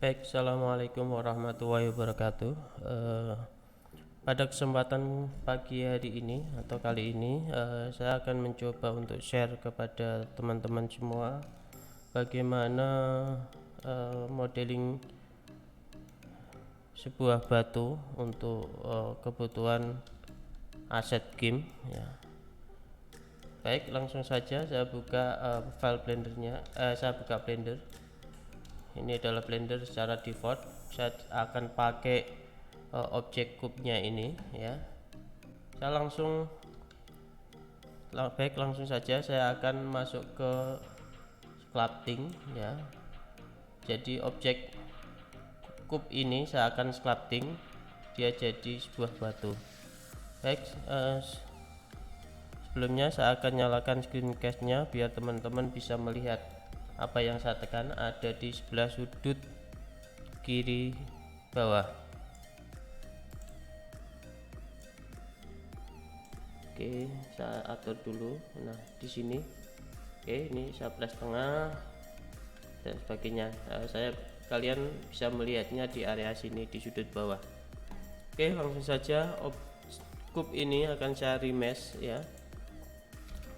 Baik, assalamualaikum warahmatullahi wabarakatuh. Pada kesempatan pagi hari ini atau kali ini, saya akan mencoba untuk share kepada teman-teman semua bagaimana modeling sebuah batu untuk kebutuhan aset game. Ya. Baik, langsung saja saya buka file blendernya. Saya buka Blender. Ini adalah Blender secara default. Saya akan pakai objek kubnya ini ya. Saya langsung saja saya akan masuk ke sculpting ya. Jadi objek kub ini saya akan sculpting dia jadi sebuah batu. Baik, sebelumnya saya akan nyalakan screencast-nya biar teman-teman bisa melihat apa yang saya tekan ada di sebelah sudut kiri bawah. Oke, saya atur dulu. Nah, di sini. Oke, ini saya plus tengah dan sebagainya. Kalian bisa melihatnya di area sini di sudut bawah. Oke, langsung saja kub ini akan saya remesh ya.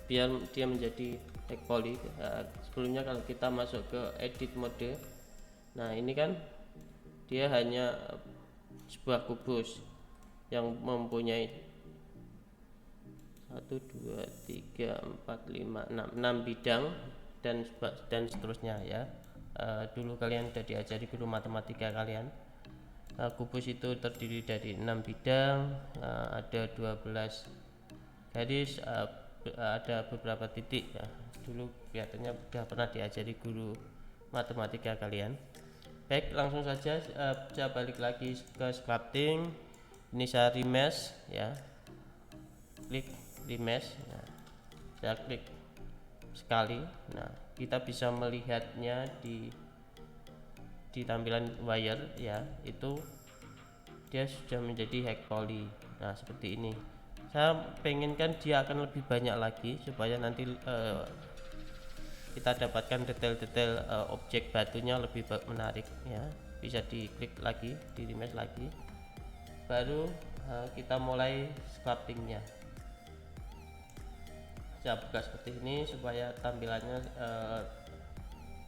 Biar dia menjadi hexagon poly. Sebelumnya kalau kita masuk ke edit mode, nah ini kan dia hanya sebuah kubus yang mempunyai 1 2 3 4 5 6 bidang dan seterusnya ya. Dulu kalian sudah diajari guru matematika kalian. Kubus itu terdiri dari 6 bidang, ada 12 garis, ada beberapa titik ya. Dulu kelihatannya sudah pernah diajari guru matematika kalian. Baik, langsung saja saya balik lagi ke sculpting. Ini saya remesh ya. Klik remesh. Nah, saya klik sekali. Nah, kita bisa melihatnya di tampilan wire ya. Itu dia sudah menjadi hexagon poly. Nah, seperti ini. Saya pengenkan dia akan lebih banyak lagi supaya nanti kita dapatkan detail-detail objek batunya lebih menarik ya. Bisa diklik lagi, di remesh lagi, baru kita mulai sculptingnya. Saya buka seperti ini supaya tampilannya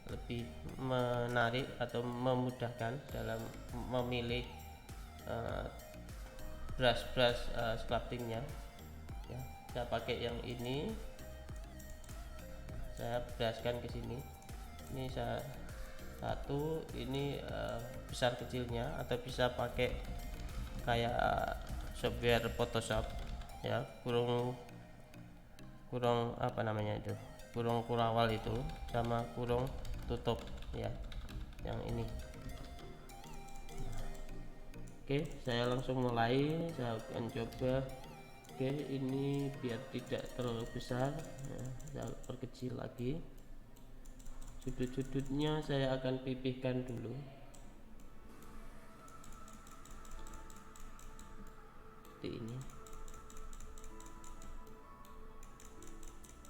lebih menarik atau memudahkan dalam memilih brush sculptingnya ya. Saya pakai yang ini, saya brushkan ke sini. Ini saya satu, ini besar kecilnya, atau bisa pakai kayak software Photoshop ya, kurung apa namanya itu, kurung kurawal itu sama kurung tutup ya, yang ini. Oke, saya langsung mulai. Saya akan coba. Oke, ini biar tidak terlalu besar ya, saya perkecil lagi. Sudut-sudutnya saya akan pipihkan dulu seperti ini.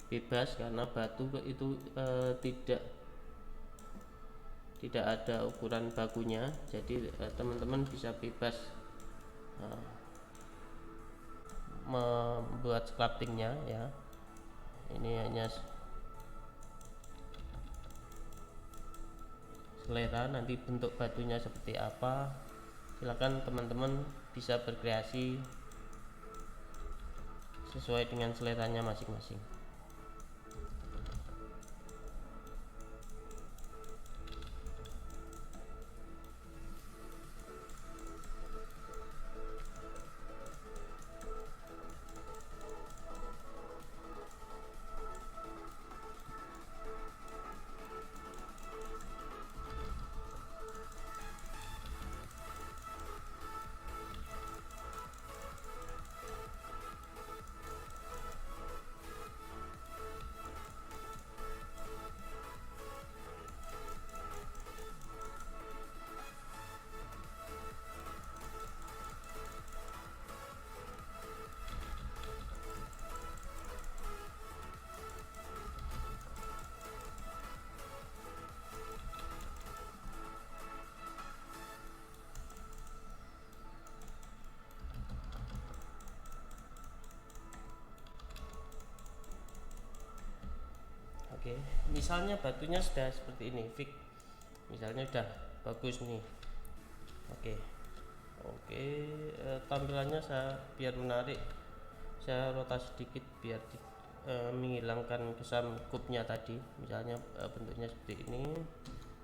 Bebas karena batu itu tidak ada ukuran bakunya, jadi teman-teman bisa bebas membuat sculptingnya ya. Ini hanya selera, nanti bentuk batunya seperti apa silakan teman-teman bisa berkreasi sesuai dengan seleranya masing-masing. misalnya batunya sudah seperti ini fix, misalnya udah bagus nih. Oke, tampilannya saya biar menarik, saya rotasi sedikit biar menghilangkan kesan kubnya tadi. Misalnya bentuknya seperti ini,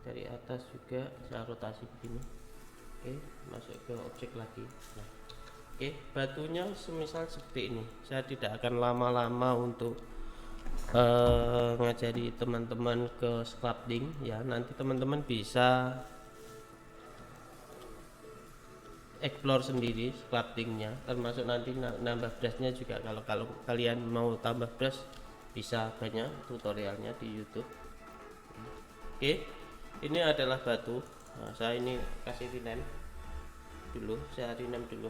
dari atas juga saya rotasi begini. Masuk ke objek lagi. Nah, batunya semisal seperti ini. Saya tidak akan lama-lama untuk ngajari teman-teman ke sculpting ya. Nanti teman-teman bisa explore sendiri sculptingnya, termasuk nanti nambah brushnya juga. Kalau kalian mau tambah brush bisa, banyak tutorialnya di YouTube. Ini adalah batu. Nah, saya ini kasih rename dulu, saya rename dulu.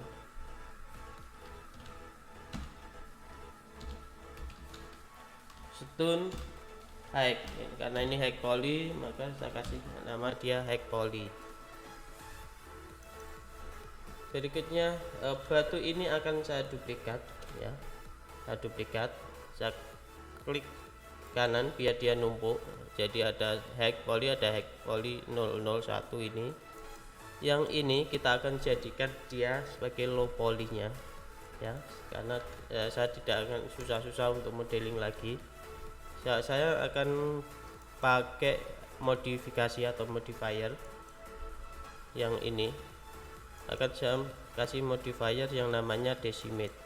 Stone high, karena ini high poly maka saya kasih nama dia high poly. Berikutnya batu ini akan saya duplikat ya, saya klik kanan biar dia numpuk. Jadi ada high poly 001 ini. Yang ini kita akan jadikan dia sebagai low polynya ya, karena saya tidak akan susah-susah untuk modeling lagi. Saya akan pakai modifikasi atau modifier. Yang ini akan saya kasih modifier yang namanya decimate.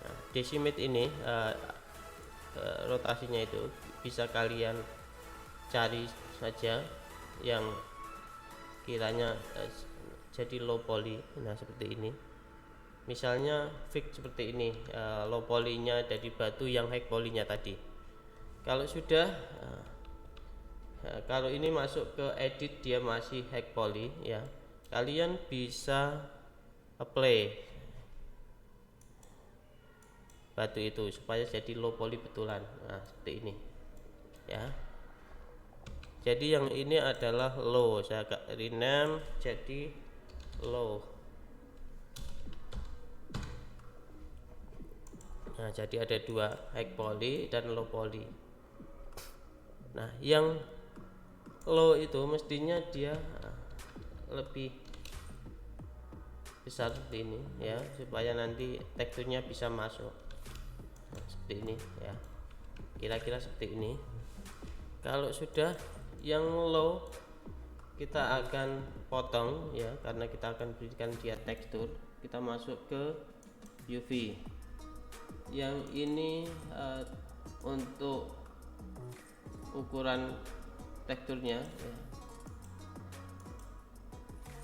Nah, decimate ini rotasinya itu bisa kalian cari saja yang kiranya jadi low poly. Nah, seperti ini. Misalnya fix seperti ini, low polynya dari batu yang high polynya tadi. Kalau sudah, kalau ini masuk ke edit dia masih high poly ya, kalian bisa apply batu itu supaya jadi low poly betulan. Nah, seperti ini ya. Jadi yang ini adalah low, saya rename jadi low. Nah, jadi ada dua, high poly dan low poly. Nah, yang low itu mestinya dia lebih besar seperti ini ya, supaya nanti teksturnya bisa masuk. Nah, seperti ini ya, kira-kira seperti ini. Kalau sudah yang low kita akan potong ya, karena kita akan berikan dia tekstur. Kita masuk ke UV. Yang ini untuk ukuran teksturnya ya,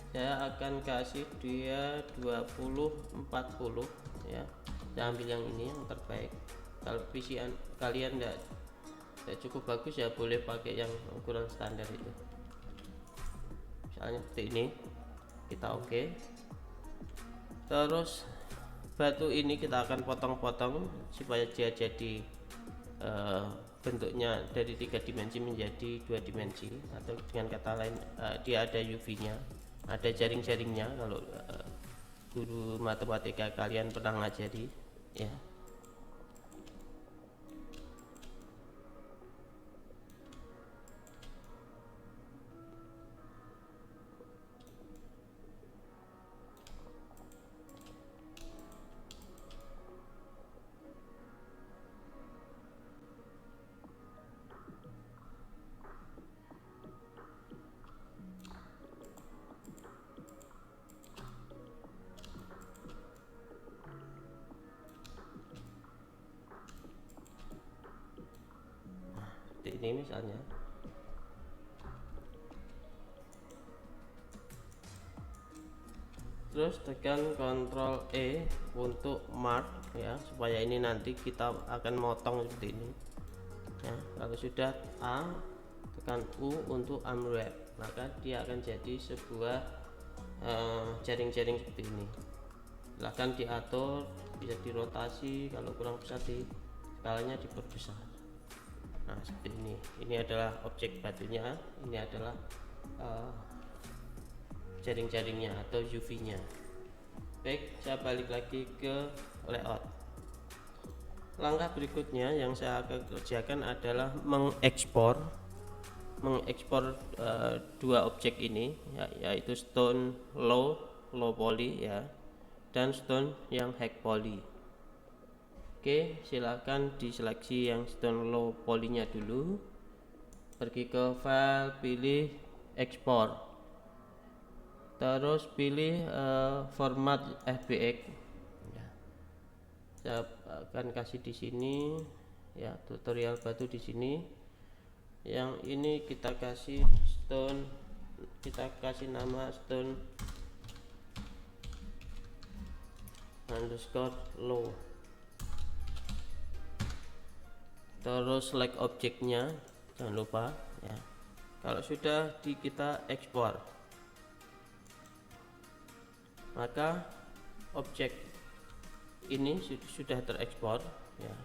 saya akan kasih dia 20-40 ya. Saya ambil yang ini yang terbaik. Kalau PC kalian tidak cukup bagus ya boleh pakai yang ukuran standar itu, misalnya seperti ini. Kita oke. Terus batu ini kita akan potong-potong supaya dia jadi bentuknya dari 3 dimensi menjadi 2 dimensi, atau dengan kata lain dia ada UV nya, ada jaring-jaringnya. Kalau guru matematika kalian pernah ngajari ya. Ini misalnya terus tekan Ctrl E untuk mark ya, supaya ini nanti kita akan motong seperti ini ya. Kalau sudah A, tekan U untuk unwrap, maka dia akan jadi sebuah jaring-jaring seperti ini. Silahkan diatur, bisa dirotasi, kalau kurang besar di skalanya diperbesar. Nah, seperti ini. Ini adalah objek batunya, ini adalah jaring-jaringnya atau UV nya. Baik, saya balik lagi ke layout. Langkah berikutnya yang saya akan kerjakan adalah mengekspor dua objek ini, yaitu stone low poly ya, dan stone yang high poly. Oke, silakan diseleksi yang stone low polynya dulu, pergi ke file, pilih ekspor, terus pilih format FBX ya. Saya akan kasih di sini ya, tutorial batu di sini. Yang ini kita kasih stone, kita kasih nama stone underscore low, terus select objeknya, jangan lupa ya. Kalau sudah kita ekspor, maka objek ini sudah terekspor ya.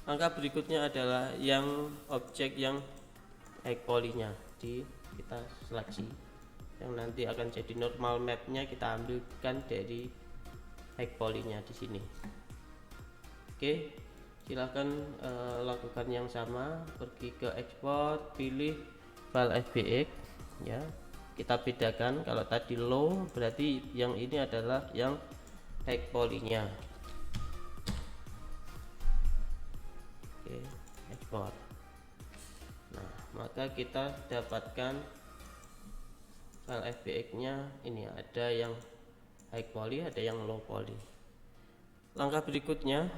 Langkah berikutnya adalah yang objek yang high polynya kita seleksi, yang nanti akan jadi normal mapnya kita ambilkan dari high polynya di sini. Oke, silahkan lakukan yang sama, pergi ke ekspor, pilih file FBX ya. Kita bedakan, kalau tadi low berarti yang ini adalah yang high polynya. Oke, ekspor. Nah, maka kita dapatkan file FBX nya ini, ada yang high poly, ada yang low poly. Langkah berikutnya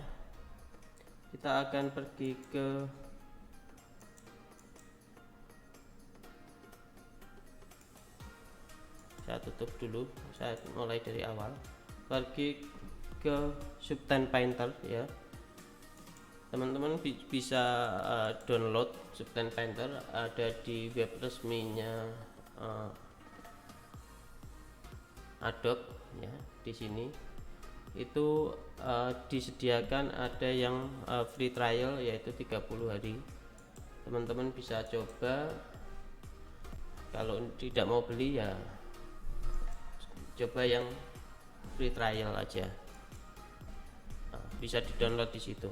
kita akan pergi ke saya tutup dulu, saya mulai dari awal, pergi ke Substance Painter ya. Teman-teman bisa download Substance Painter, ada di web resminya Adobe ya. Di sini itu disediakan ada yang free trial, yaitu 30 hari. Teman-teman bisa coba, kalau tidak mau beli ya coba yang free trial aja. Bisa di download di situ.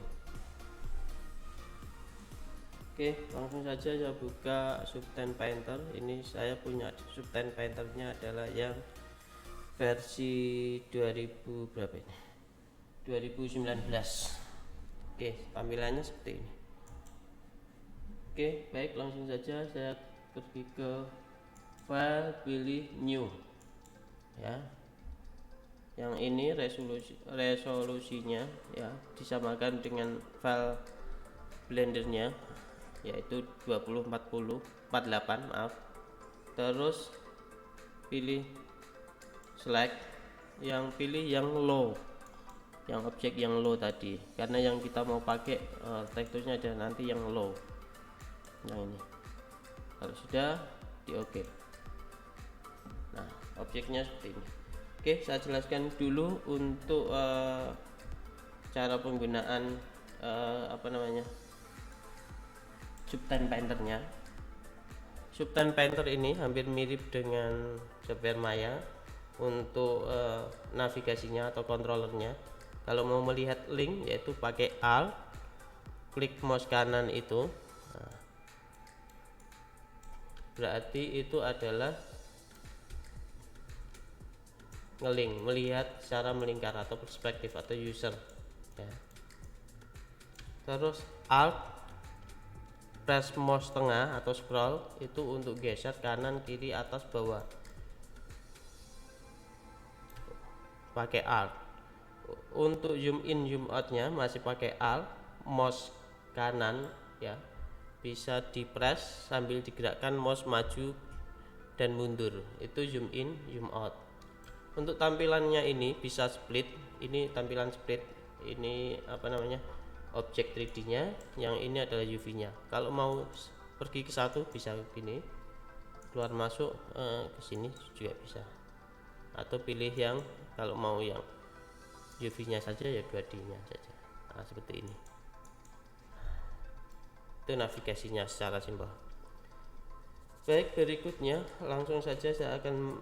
Oke, langsung saja saya buka Substance Painter. Ini saya punya Substance Painternya adalah yang versi 2000 berapa ini? 2019. Oke, tampilannya seperti ini. Oke, baik, langsung saja saya pergi ke file, pilih new ya. Yang ini resolusinya ya disamakan dengan file blendernya, yaitu 2040 48 maaf. Terus pilih select, yang pilih yang low, yang objek yang low tadi, karena yang kita mau pakai teksturnya ada nanti yang low. Nah ini, kalau sudah di OK. Nah, objeknya seperti ini. Oke, saya jelaskan dulu untuk cara penggunaan Substance Painternya. Substance Painter ini hampir mirip dengan software Maya untuk navigasinya atau controllernya. Kalau mau melihat link, yaitu pakai Alt, klik mouse kanan itu, nah, berarti itu adalah ngelink, melihat secara melingkar atau perspektif atau user ya. Terus Alt, press mouse tengah atau scroll itu untuk geser kanan kiri atas bawah, pakai Alt. Untuk zoom in zoom outnya masih pakai Alt, mouse kanan ya, bisa di press sambil digerakkan mouse maju dan mundur, itu zoom in zoom out. Untuk tampilannya ini bisa split, ini tampilan split, ini objek 3D nya, yang ini adalah UV nya. Kalau mau pergi ke satu bisa begini, keluar masuk ke sini juga bisa, atau pilih yang kalau mau yang UV nya saja ya 2D nya saja. Nah, seperti ini, itu navigasinya secara simpel. Baik, berikutnya langsung saja saya akan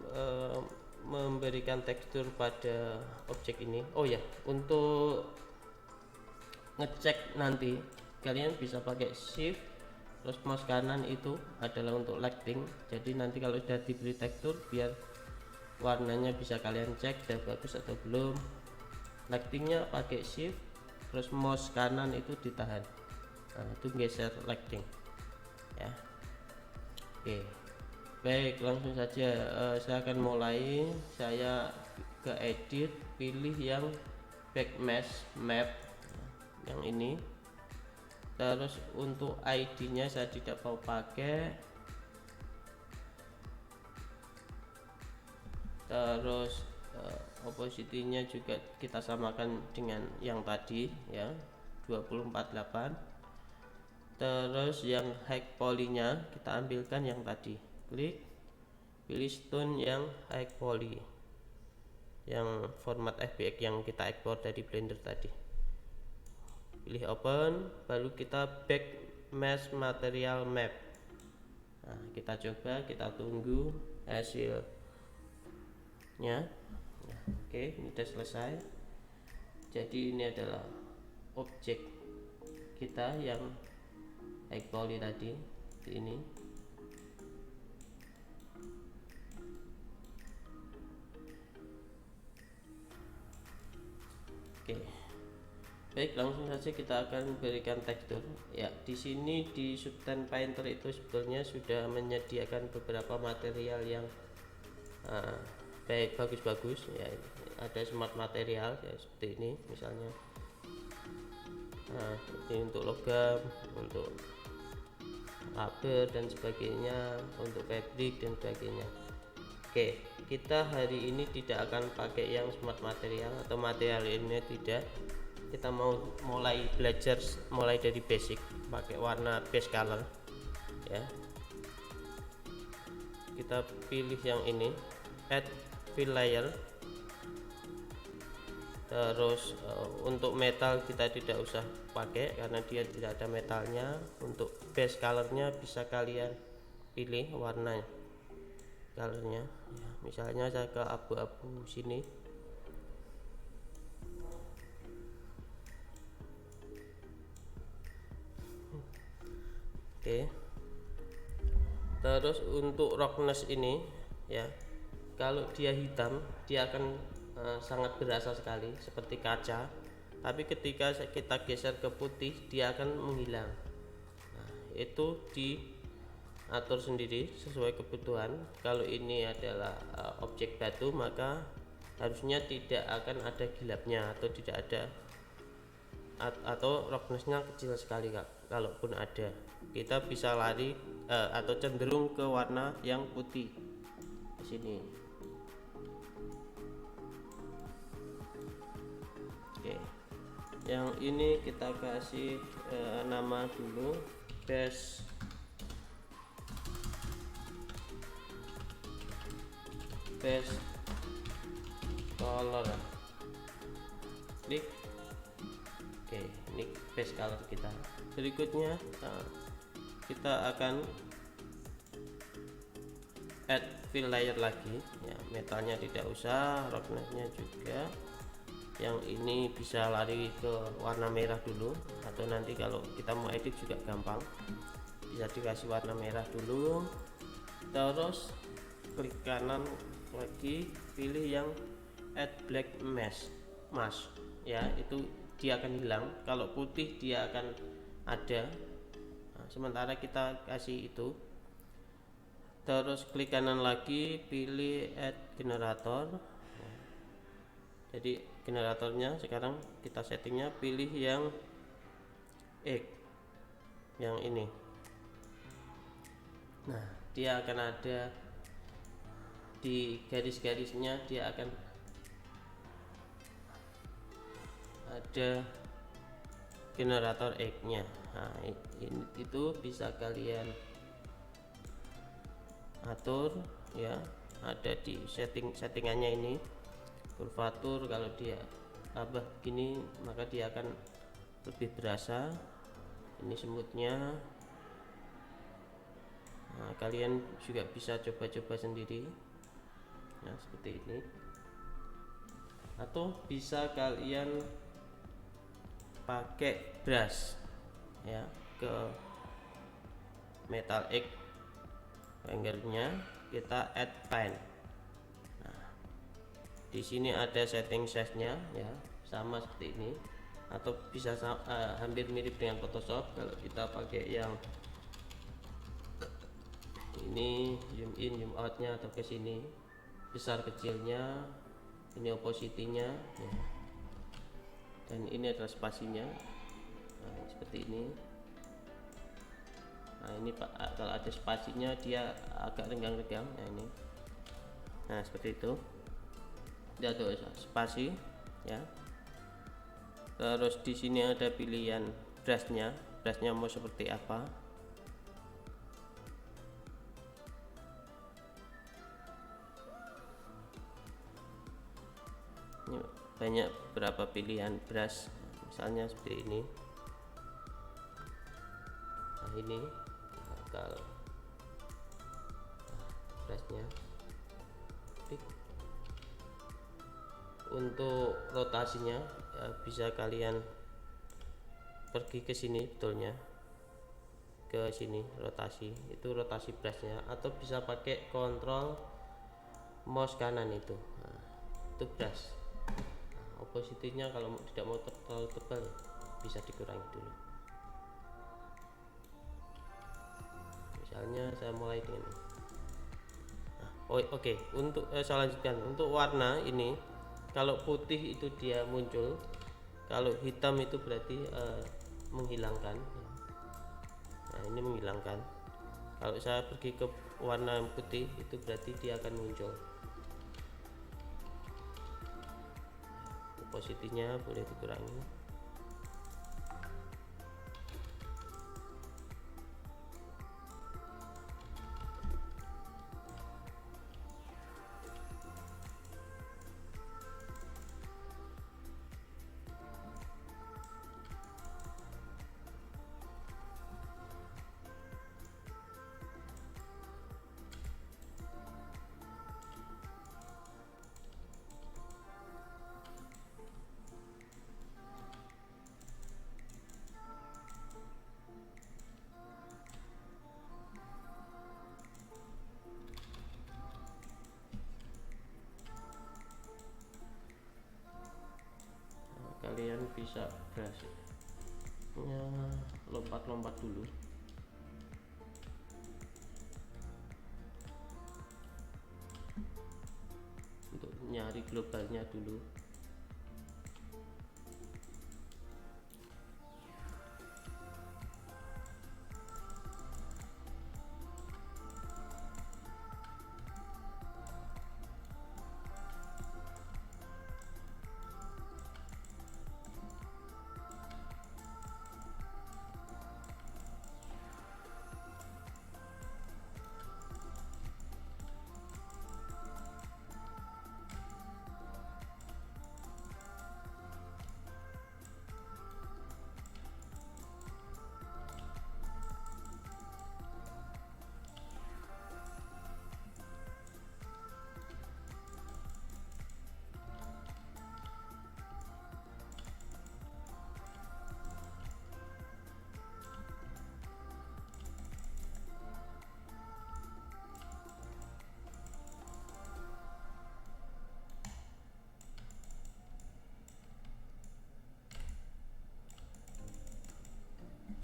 memberikan tekstur pada objek ini. Oh ya, untuk ngecek nanti kalian bisa pakai shift terus mouse kanan itu adalah untuk lighting. Jadi nanti kalau sudah diberi tekstur biar warnanya bisa kalian cek sudah bagus atau belum. Lightingnya pakai shift terus mouse kanan itu ditahan, nah itu geser lighting ya. Oke, baik, langsung saja saya akan mulai. Saya ke edit, pilih yang back mesh map yang ini, terus untuk ID nya saya tidak mau pakai, terus opacity-nya juga kita samakan dengan yang tadi ya, 24:8. Terus yang high poly-nya kita ambilkan yang tadi, klik, pilih stone yang high poly, yang format FBX yang kita ekspor dari Blender tadi, pilih open, baru kita back mesh material map. Nah, kita coba, kita tunggu hasilnya. Oke, ini sudah selesai. Jadi ini adalah objek kita yang high poly tadi ini. Oke, baik, langsung saja kita akan berikan tekstur ya. Di sini di Substance Painter itu sebetulnya sudah menyediakan beberapa material yang baik, bagus-bagus ya. Ada smart material ya, seperti ini misalnya. Nah, ini untuk logam, untuk rubber dan sebagainya, untuk fabric dan sebagainya. Oke, kita hari ini tidak akan pakai yang smart material atau material ini, tidak. Kita mau belajar mulai dari basic, pakai warna base color ya. Kita pilih yang ini, add fill layer. Terus untuk metal kita tidak usah pakai karena dia tidak ada metalnya. Untuk base colornya bisa kalian pilih warna colornya ya, misalnya saya ke abu-abu sini. Oke, terus untuk roughness ini ya, kalau dia hitam dia akan sangat berasa sekali seperti kaca, tapi ketika kita geser ke putih dia akan menghilang. Nah, itu diatur sendiri sesuai kebutuhan. Kalau ini adalah objek batu, maka harusnya tidak akan ada gilapnya atau tidak ada, atau roughnessnya kecil sekali. Kalaupun ada, kita bisa lari atau cenderung ke warna yang putih di sini. Oke, yang ini kita kasih nama dulu, base color, klik. Oke, ini base color kita. Berikutnya kita akan add fill layer lagi ya, metalnya tidak usah, roughnessnya juga. Yang ini bisa lari ke warna merah dulu, atau nanti kalau kita mau edit juga gampang, bisa dikasih warna merah dulu. Terus klik kanan lagi, pilih yang add black mask ya, itu dia akan hilang. Kalau putih dia akan ada. Nah, sementara kita kasih itu. Terus klik kanan lagi, pilih add generator. Jadi generatornya sekarang kita settingnya, pilih yang X yang ini. Nah, dia akan ada di garis-garisnya, dia akan ada generator X nya. Nah, itu bisa kalian atur ya, ada di settingannya ini. Kurvatur kalau dia tambah gini maka dia akan lebih berasa. Ini semutnya. Nah, kalian juga bisa coba-coba sendiri nah, seperti ini, atau bisa kalian pakai brush ya, ke metal X fingernya kita add paint. Nah, di sini ada setting size nya ya, sama seperti ini, atau bisa hampir mirip dengan Photoshop. Kalau kita pakai yang ini, zoom in zoom outnya atau ke sini, besar kecilnya, ini opacity-nya ya. Dan ini adalah spasinya. Nah, seperti ini. Nah ini Pak, kalau ada spasinya dia agak renggang-renggang. Nah ini, nah seperti itu. Dia ada spasi ya. Terus di sini ada pilihan brushnya, brushnya mau seperti apa. Ini banyak berapa pilihan brush, misalnya seperti ini. Nah ini kalau brushnya, untuk rotasinya ya, bisa kalian pergi ke sini, betulnya ke sini rotasi, itu rotasi brushnya, atau bisa pakai kontrol mouse kanan itu. Nah, itu brush. Nah, opacity-nya kalau tidak mau terlalu tebal bisa dikurangi dulu. Misalnya saya mulai dengan ini. Nah, oke. Untuk saya lanjutkan untuk warna ini. Kalau putih itu dia muncul, kalau hitam itu berarti menghilangkan. Nah ini menghilangkan. Kalau saya pergi ke warna putih itu berarti dia akan muncul. Opacity-nya boleh dikurangi. Kalian bisa brushnya lompat-lompat dulu untuk nyari globalnya dulu.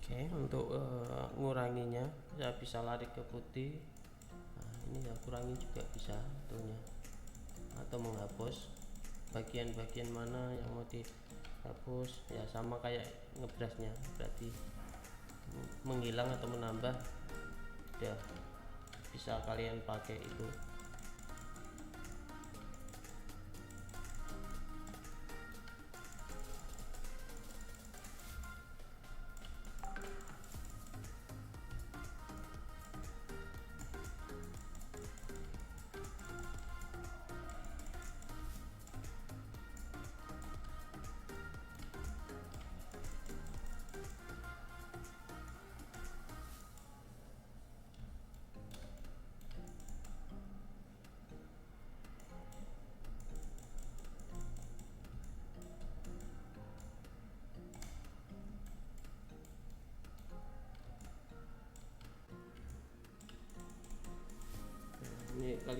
Oke, untuk nguranginya saya bisa lari ke putih. Nah, ini ya kurangi juga bisa betulnya, atau menghapus bagian-bagian mana yang mau dihapus ya, sama kayak ngebrasnya, berarti menghilang atau menambah ya bisa kalian pakai itu.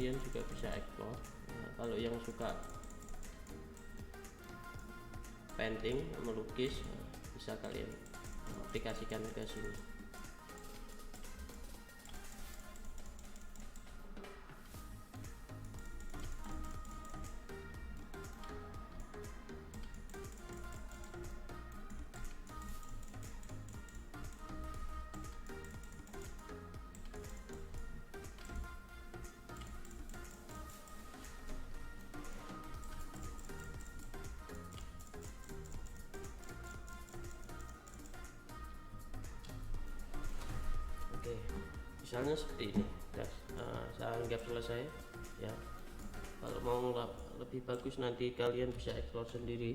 kalian juga bisa explore. Nah, kalau yang suka painting, melukis, bisa kalian aplikasikan ke sini. Oke, misalnya seperti ini, guys. Saya anggap selesai ya. Kalau mau lebih bagus nanti kalian bisa explore sendiri.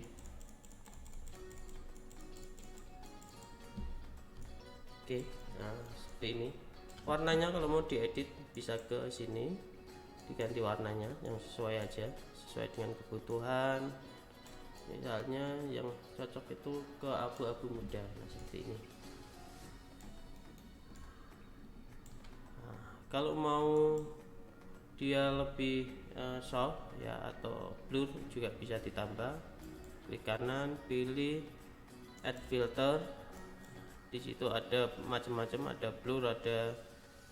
Oke, nah seperti ini. Warnanya kalau mau diedit bisa ke sini, diganti warnanya yang sesuai aja, sesuai dengan kebutuhan. Misalnya yang cocok itu ke abu-abu muda, nah seperti ini. Kalau mau dia lebih soft ya atau blur juga bisa ditambah. Klik kanan, pilih add filter. Di situ ada macam-macam, ada blur, ada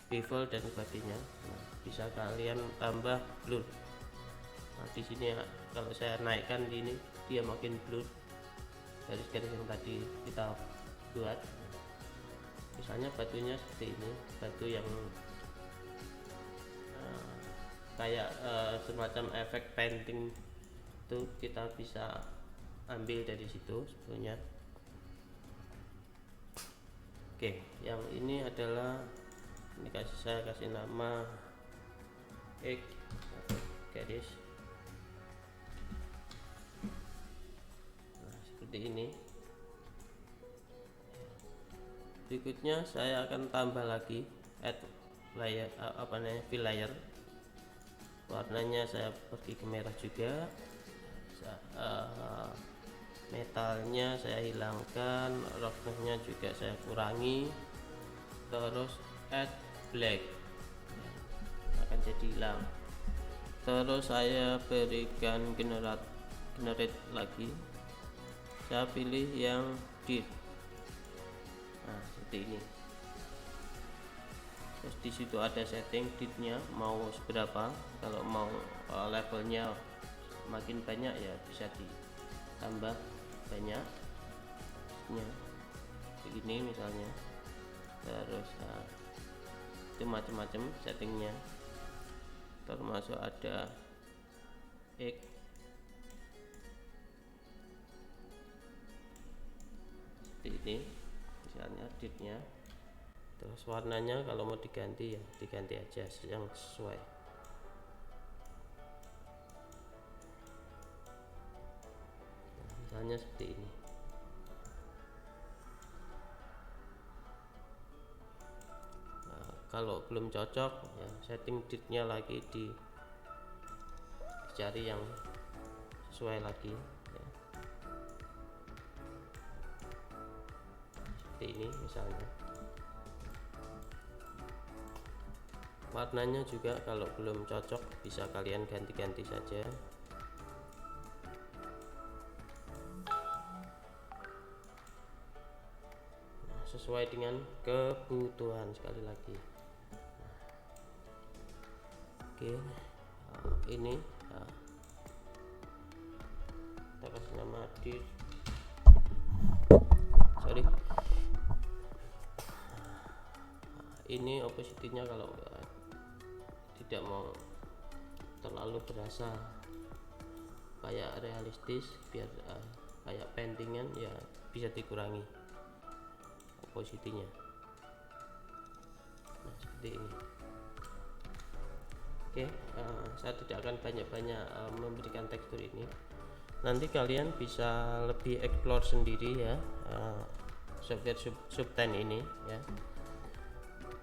bevel dan sebagainya. Nah, bisa kalian tambah blur. Nah, di sini ya, kalau saya naikkan di ini dia makin blur garis-garis yang tadi kita buat. Misalnya batunya seperti ini, batu yang kayak semacam efek painting itu kita bisa ambil dari situ sebetulnya. Oke, yang ini adalah ini saya kasih nama X garis. Nah, seperti ini. Berikutnya saya akan tambah lagi add layer fill layer. Warnanya saya pergi ke merah juga. Metalnya saya hilangkan, roughness-nya juga saya kurangi, terus add black akan jadi hilang. Terus saya berikan generate lagi, saya pilih yang dirt. Nah seperti ini. Terus di situ ada setting ditnya mau seberapa. Kalau mau levelnya makin banyak ya bisa ditambah banyak nya begini misalnya. Terus itu macam-macam settingnya, termasuk ada X seperti ini misalnya ditnya. Terus warnanya kalau mau diganti ya diganti aja yang sesuai. Nah, misalnya seperti ini. Nah, kalau belum cocok ya setting ditnya lagi dicari yang sesuai lagi ya. Seperti ini misalnya. Warnanya juga kalau belum cocok bisa kalian ganti-ganti saja. Nah, sesuai dengan kebutuhan sekali lagi. Oke, ini kita kasih nama dirt. Sorry. Ini opacity-nya kalau tidak mau terlalu berasa kayak realistis, biar kayak paintingan ya bisa dikurangi opacity-nya. Nah seperti ini. Oke, saya tidak akan banyak-banyak memberikan tekstur ini. Nanti kalian bisa lebih explore sendiri ya software Substance ini ya.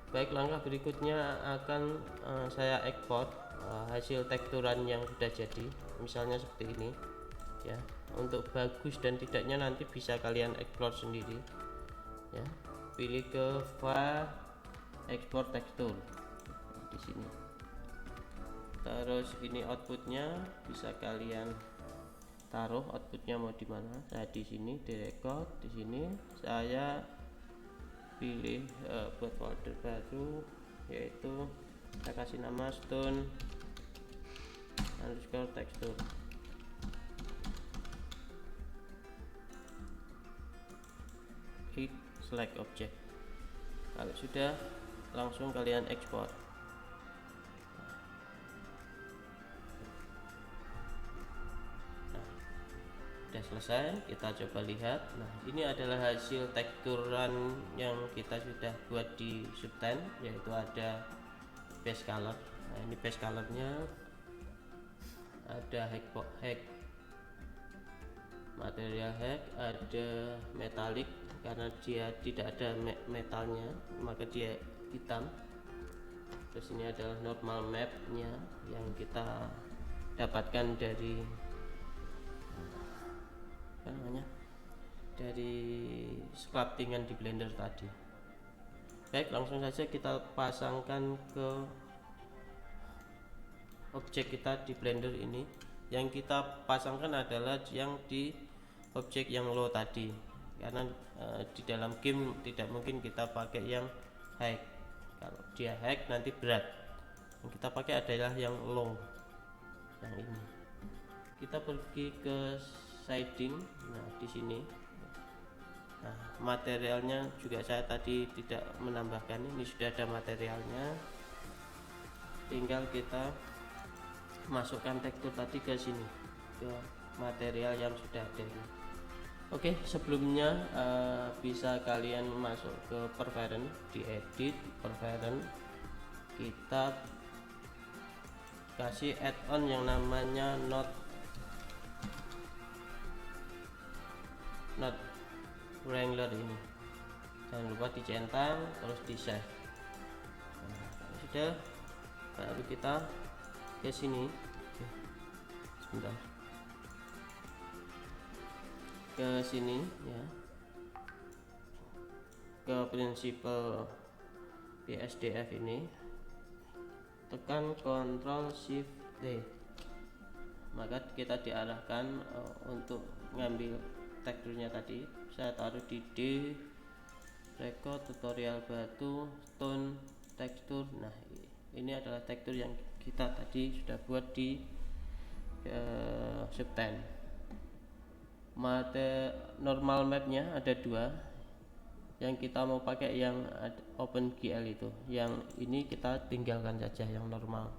Baik, langkah berikutnya akan saya ekspor hasil teksturan yang sudah jadi, misalnya seperti ini ya. Untuk bagus dan tidaknya nanti bisa kalian explore sendiri ya. Pilih ke file ekspor tekstur di sini, Terus ini outputnya bisa kalian taruh outputnya mau di mana. Nah di sini di record, di sini saya pilih buat folder baru, yaitu saya kasih nama stone underscore texture. Klik select object. Kalau sudah, langsung kalian ekspor. Sudah selesai, kita coba lihat. Nah ini adalah hasil tekturan yang kita sudah buat di Substance, yaitu ada base color. Nah ini base colornya ada hack material hack, ada metalik karena dia tidak ada metalnya maka dia hitam. Terus ini adalah normal mapnya yang kita dapatkan dari sculptingan di Blender tadi. Baik, langsung saja kita pasangkan ke objek kita di Blender ini. Yang kita pasangkan adalah yang di objek yang low tadi, karena di dalam game tidak mungkin kita pakai yang high. Kalau dia high nanti berat. Yang kita pakai adalah yang low, yang ini. Kita pergi ke shading. Nah di sini, nah materialnya juga saya tadi tidak menambahkan, ini sudah ada materialnya, tinggal kita masukkan tekstur tadi ke sini, ke material yang sudah ada ini. Oke, sebelumnya bisa kalian masuk ke preference, di edit preference, kita kasih add-on yang namanya node wrangler ini. Jangan lupa dicentang terus di save. Nah, sudah, baru kita ke sini. Oke, sebentar, ke sini ya, ke prinsipal PSDF ini, tekan Ctrl Shift D, maka kita diarahkan untuk ngambil teksturnya tadi. Saya taruh di D, record tutorial batu stone tekstur. Nah ini adalah tekstur yang kita tadi sudah buat di Substance. Normal mapnya ada dua, yang kita mau pakai yang OpenGL itu, yang ini kita tinggalkan saja yang normal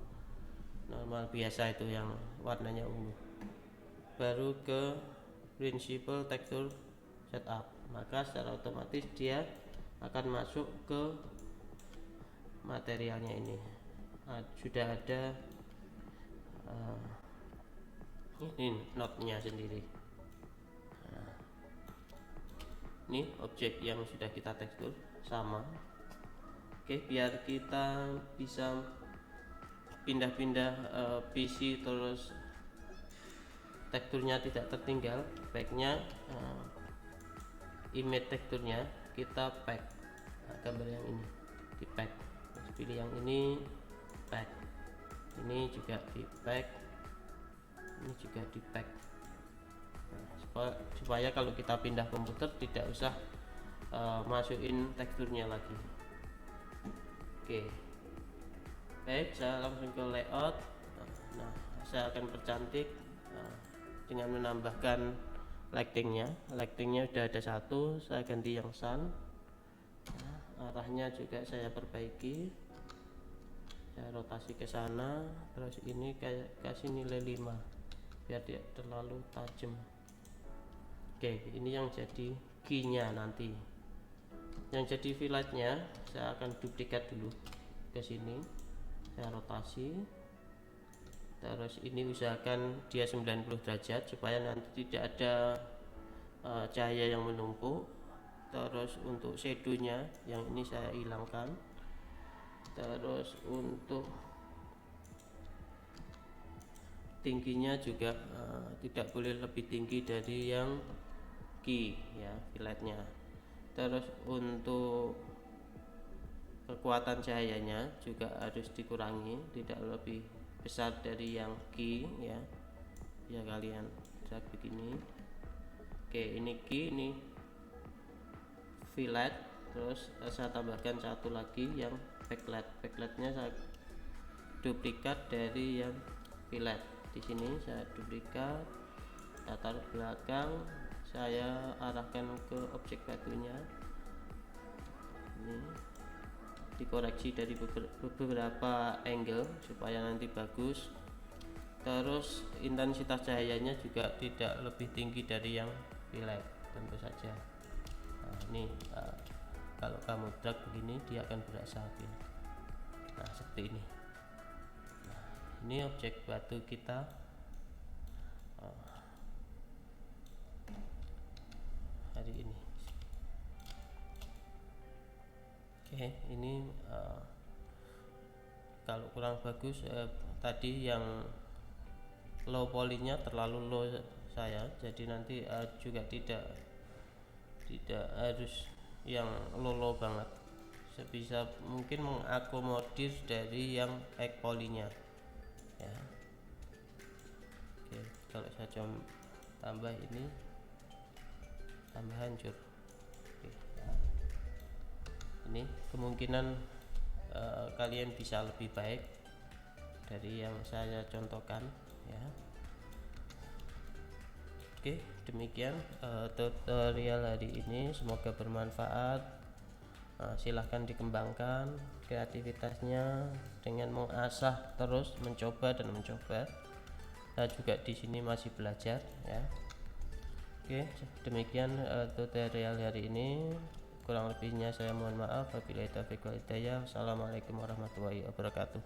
biasa itu yang warnanya ungu. Baru ke principal texture setup, maka secara otomatis dia akan masuk ke materialnya ini. Sudah ada ini node-nya sendiri. Nah, ini objek yang sudah kita tekstur sama. Oke, biar kita bisa pindah-pindah PC terus teksturnya tidak tertinggal, baiknya image teksturnya kita pack. Nah, gambar yang ini di pack, terus pilih yang ini pack, ini juga di pack, ini juga di pack. Nah, supaya kalau kita pindah komputer tidak usah masukin teksturnya lagi. Oke, baik, saya langsung ke layout. Nah saya akan percantik dengan menambahkan lightingnya sudah ada satu, saya ganti yang sun. Nah, arahnya juga saya perbaiki, saya rotasi ke sana, terus ini kayak kasih nilai 5 biar tidak terlalu tajam. Oke, ini yang jadi key nya nanti. Yang jadi filletnya saya akan duplikat dulu ke sini, saya rotasi, terus ini usahakan dia 90 derajat supaya nanti tidak ada cahaya yang menumpuk. Terus untuk shadownya yang ini saya hilangkan. Terus untuk tingginya juga tidak boleh lebih tinggi dari yang key ya, filletnya. Terus untuk kekuatan cahayanya juga harus dikurangi, tidak lebih besar dari yang key ya, kalian drag begini. Oke, ini key, ini fillet, terus saya tambahkan satu lagi yang backlightnya saya duplikat dari yang fillet. Di sini saya duplikat, latar belakang saya arahkan ke objek batunya, ini dikoreksi dari beberapa angle supaya nanti bagus. Terus intensitas cahayanya juga tidak lebih tinggi dari yang fillet tentu saja. Nah, ini kalau kamu drag begini dia akan berasa gini. Nah, seperti ini. Nah, ini objek batu kita. Hari ini. Oke, ini kalau kurang bagus tadi yang low polynya terlalu low saya, jadi nanti juga tidak harus yang low banget, sebisa mungkin mengakomodir dari yang high polynya ya. Oke, kalau saya coba tambah ini tambah hancur. Oke, ini kemungkinan kalian bisa lebih baik dari yang saya contohkan ya. Oke, demikian tutorial hari ini, semoga bermanfaat. Silahkan dikembangkan kreativitasnya dengan mengasah terus, mencoba dan mencoba. Saya juga di sini masih belajar ya. Oke, demikian tutorial hari ini, kurang lebihnya saya mohon maaf. Wabillahi taufiq wal hidayah. Assalamualaikum warahmatullahi wabarakatuh.